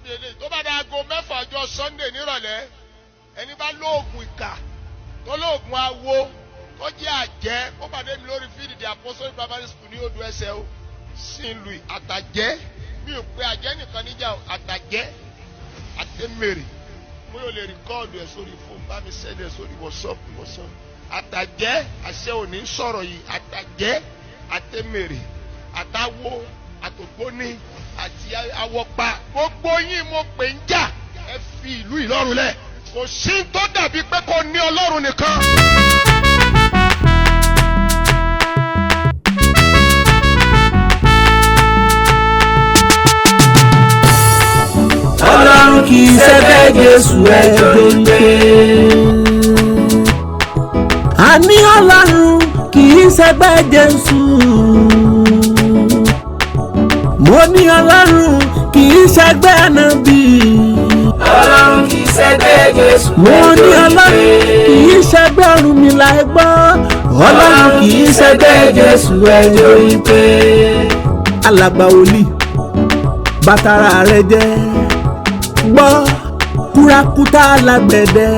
mi eléyìí tó bá dá aago 6 ọjọ́ Sunday nírọ̀lẹ́ ẹni bá lóògùn ìkà tó lóògùn awo tó jẹ́ àjẹ́ ó pàdé mi lórí fíìdì the Apostolic Primary School ní odò ẹsẹ̀ o sí ìlú àtàjẹ́ mi ò pé àjẹ́ nìkan níjà o àtàjẹ́ àtẹ̀mẹ̀rẹ̀ mo yóò lè rìkọ́ọ̀dù ẹ̀ sórí fóònù bá mi sẹ́dẹ̀ sórí WhatsApp àtàjẹ́ àṣẹ òní sọ̀rọ̀ yìí àtàjẹ́ àtẹ̀mẹ̀rẹ̀ àtàwọ̀ àtògbóní àti awọ́pa gbogbo yín mo pè ń jà ẹ fi ìlú Ìlọrin lẹ̀ kò sí tó dàbí pé kò ní Ọlọ́run nìkan. Ọlọ́run Kiisegbe Jésù ẹgbẹ́ àní Ọlọ́run Kiisegbe Jésù mo ní Ọlọ́run Kiisegbe ànábì Ọlọ́run Kiisegbe Jésù mo ní Ọlọ́run Kiisegbe Ọ̀rúnmìlà ẹgbọ́ Ọlọ́run Kiisegbe Jésù ẹjọ́ ìpè alàgbà wòlíì bàtàrà rẹ jẹ́ gbọ́ kúrakúta lágbẹ̀dẹ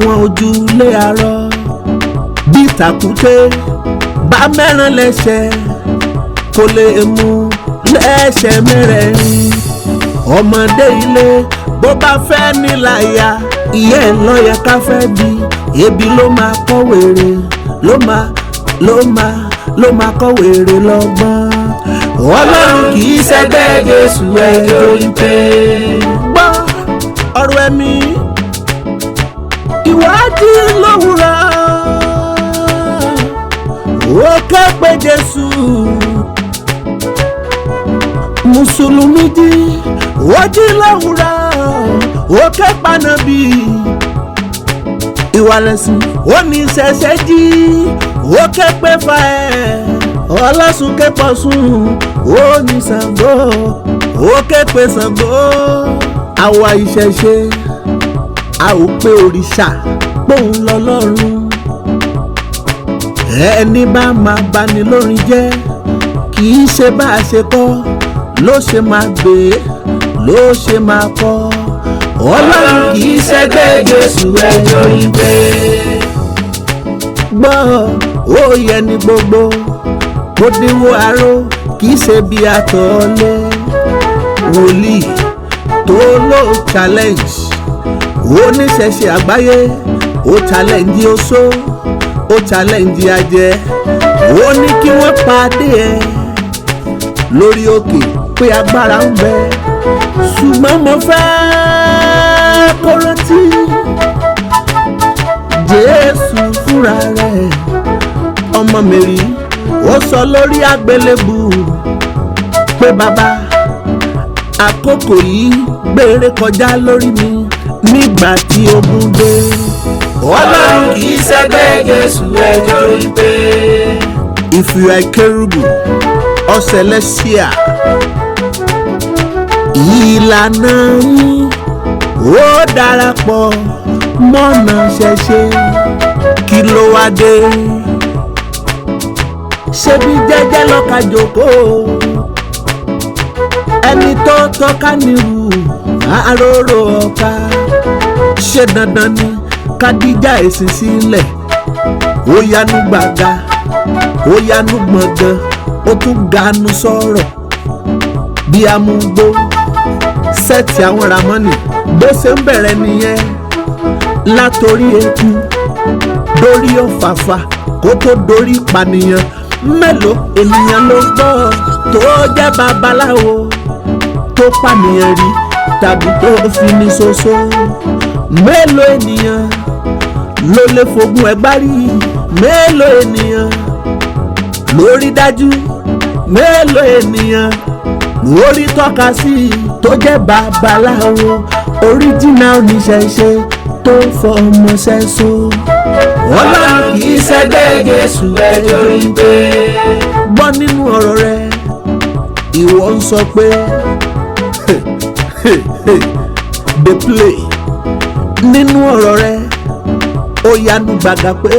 wọn ojú lé arọ bí tàkúté bá mẹ́ràn lẹ́sẹ̀ kò lè mú lẹ́sẹ̀ mẹ́rẹ̀ẹ̀rin ọmọdé ilé bó bá fẹ́ níláyà ìyẹn lọ́yẹ ká fẹ́ bí ebi ló máa kọ́ wèrè ló máa kọ́ wèrè lọ́gbọ́n Ọlọ́run Kiisegbe Jésù ẹjọ́ ìpè gbọ́ ọ̀rọ̀ ẹ̀mí ìwádìí lówùrọ̀ ó ké pe Jésù mùsùlùmí jí ó jí lówùrọ̀ ó ké pànàbí ìwàlẹ̀sìn ó ní ìṣẹ̀ṣẹ̀ jí ó ké pé fa ẹ̀ ọlọ́sùn ké pọ̀sùn ó ní Ṣàngó ó ké pé Ṣàngó àwa ìṣẹ̀ṣe a ò pé òrìṣà pòun lọ́lọ́run ẹni bá máa bani lórin jẹ́ kì í ṣe bá a ṣe kọ́ ló ṣe máa gbé ló ṣe máa kọ́ Ọlọ́run Kiisegbe Jésù ẹjọ́ ìgbé gbọ́ ó yẹ ní gbogbo kó dínwó aró kì í ṣe bí àtọ̀ọ́lé wòlíì tó ló challenge oníṣẹ̀ṣe àgbáyé ó challenge oṣó ó challenge ajẹ́ ó ní kí wọ́n pàdé ẹ̀ lórí òkè pé agbára ń bẹ ṣùgbọ́n mo fẹ́ kó rántí Jésù fúnra rẹ̀ ọmọ Mary ó sọ lórí àgbélébù pé bàbá àkókò yìí gbére kọjá lórí mi nígbà tí ogun dé. Ọlọ́run Kiisegbe Jésù ẹjọ́ ìpè. If you are Kerubu or Celestial ìlànà yín ó darapọ̀ mọ́nà ṣẹṣẹ kí ló wá dé ṣebí jẹ́jẹ́ lọ́ka jókòó ẹni tó tọ́ka nírú àróró ọ̀ka ṣe dandan ni kádíjà èsì sílẹ̀ ó yanu gbàgà ó yanu gbọ̀ngàn ó tún ganu sọ̀rọ̀ bí amúgbó sẹ́ẹ̀tì àwọn ramọ́nì bó ṣe ń bẹ̀rẹ̀ nìyẹn látòrí eku dórí ọ̀fàfà kó tó dórí ìpànìyàn mélòó ènìyàn ló gbọ́ tó jẹ́ babaláwo tó pànìyàn rí tàbí tó fi ní ṣoṣo mélòó ènìyàn ló lè fogun ẹgbá rí mélòó ènìyàn lórí dájú mélòó ènìyàn lórí tọ́ka sí tó jẹ́ babaláwo original oníṣẹ̀ṣe tó fọmọ ṣẹ́ṣó. Ọlọ́run Kiisegbe Jésù ẹjọ́ ìpè. gbọ́ nínú ọ̀rọ̀ rẹ ìwọ ń sọ pé dey play nínú ọ̀rọ̀ rẹ ó yanu gbàgà pé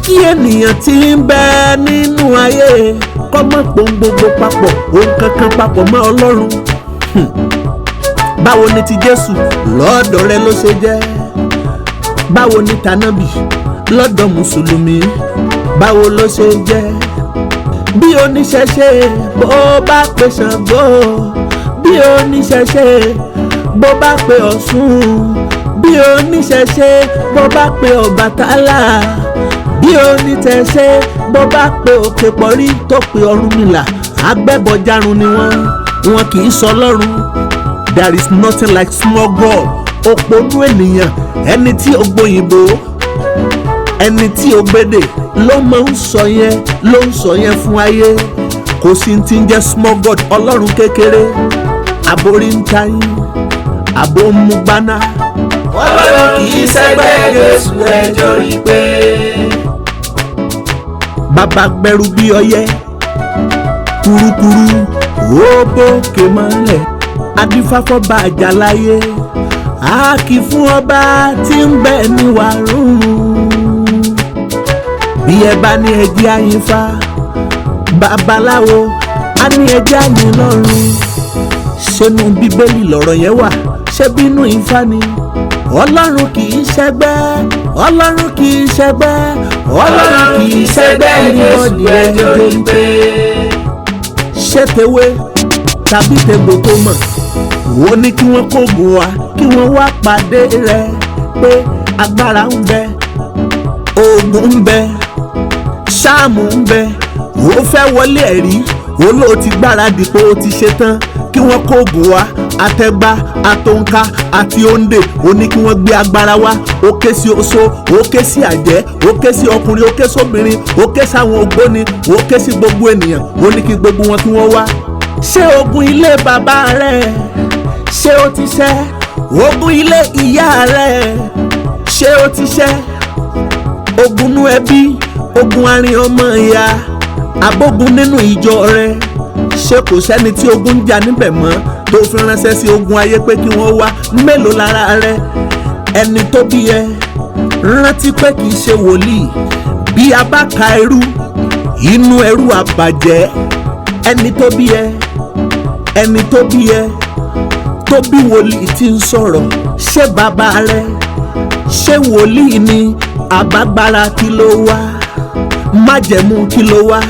kí ènìyàn tí ń bẹ nínú ayé kọ́ mọ̀ pé ohun gbogbo papọ̀ ohun kankan papọ̀ mọ́ Ọlọ́run. Báwo ni ti Jésù lọ́dọ̀ rẹ ló ṣe jẹ́? Báwo ni tànábì lọ́dọ̀ mùsùlùmí? Báwo ló ṣe jẹ́? Bí oníṣẹ̀ṣe bó bá pe Ṣàngó, bí oníṣẹ̀ṣe bó bá pe Ọ̀ṣun, bí oníṣẹ̀ṣe bó bá pe Ọbàtálá, bí onítẹ̀ṣe bó bá pe òkè pọ̀rí tó pe Ọ̀rúnmìlà, agbẹ́bọ̀jarun ni wọn kì í sọ Ọlọ́run. There is nothing like small God. Òpònú ènìyàn, ẹni tí ó gbóyìnbó, ẹni tí ó gbédè ló máa ń sọ yẹn fún ayé. Kò sí ti ń jẹ́ small God. Ọlọ́run kékeré, àbórí ń ta yín, àbó ń mú gbaná. Ọlọ́run kì í ṣẹgbẹ́ Jésù ẹjọ́ rí pé. Bàbá gbẹrù bí ọyẹ́, kurukuru ó bókè mọ́lẹ̀, adífáfọ́ba àjàláyé, a kì fún ọba tí ń bẹ ní wàrún. Bí ẹ bá ní ẹjẹ́ àyìnfá, babaláwo á ní ẹjẹ́ àyìn lọ́run. Ṣénú Bíbélì lọ̀rọ̀ yẹn wà? Ṣé bínú Ifá ni? Ọlọ́run kì í ṣẹgbẹ́, Ọlọ́run kì í ṣẹgbẹ́, Ọlọ́run kì í ṣẹgbẹ́ Jésù ẹjọ́ rí pé. Ṣé tewé tàbí tegbò tó mọ̀? Wo ní kí wọ́n kógun wa, kí wọ́n wá pàdé rẹ̀ pé agbára ń bẹ, oògùn ń bẹ, sáàmù ń bẹ. Ó fẹ́ wọlé ẹ̀rí, ó ló ti gbáradì pé ó ti ṣe tán kí wọ́n kógun wa. Àtẹ̀gbá, àtòǹkà àti òǹdè, ó ní kí wọ́n gbé agbára wá. Ó ké sí oṣó, ó ké sí àjẹ́, ó ké sí ọkùnrin, ó ké sóbìnrin, ó ké sáwọn ògbóni, ó ké sí gbogbo ènìyàn. Ó ní kí gbogbo wọn kí wọ́n wá. Ṣé ogun ilé bàbá rẹ̀ ṣé ó ti ṣẹ́? Ogun ilé ìyá rẹ̀ ṣé ó ti ṣẹ́? Ogun nú ẹbí, ogun àárín ọmọ ìyá, abógun nínú ìjọ rẹ̀, ṣé kò sẹ́ni tí ogun ń jà níbẹ̀ mọ́ tó fi ránṣẹ́ sí ogun ayé pé kí wọ́n wá? Mélòó lára rẹ̀? Ẹni tó bí ẹ rántí pé kì í ṣe wòlíì. Bí a bá ka ẹrú, inú ẹrú àbàjẹ́. Ẹni tó bí ẹ, ẹni tó bí ẹ tó bí wòlíì tí ń sọ̀rọ̀, ṣé bàbá rẹ̀ ṣé wòlíì ni? Àbágbára kí ló wá? Májẹ̀mú kí ló wá?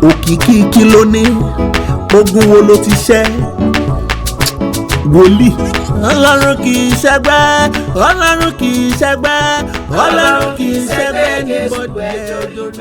Òkìkí kí ló ní? Ogun wo ló ti ṣẹ́? Wòlíì. Ọlọ́run kì í ṣẹgbẹ́, Ọlọ́run kì í ṣẹgbẹ́, Ọlọ́run kì í ṣẹgbẹ́ ní bọ́dẹ̀ ọdún.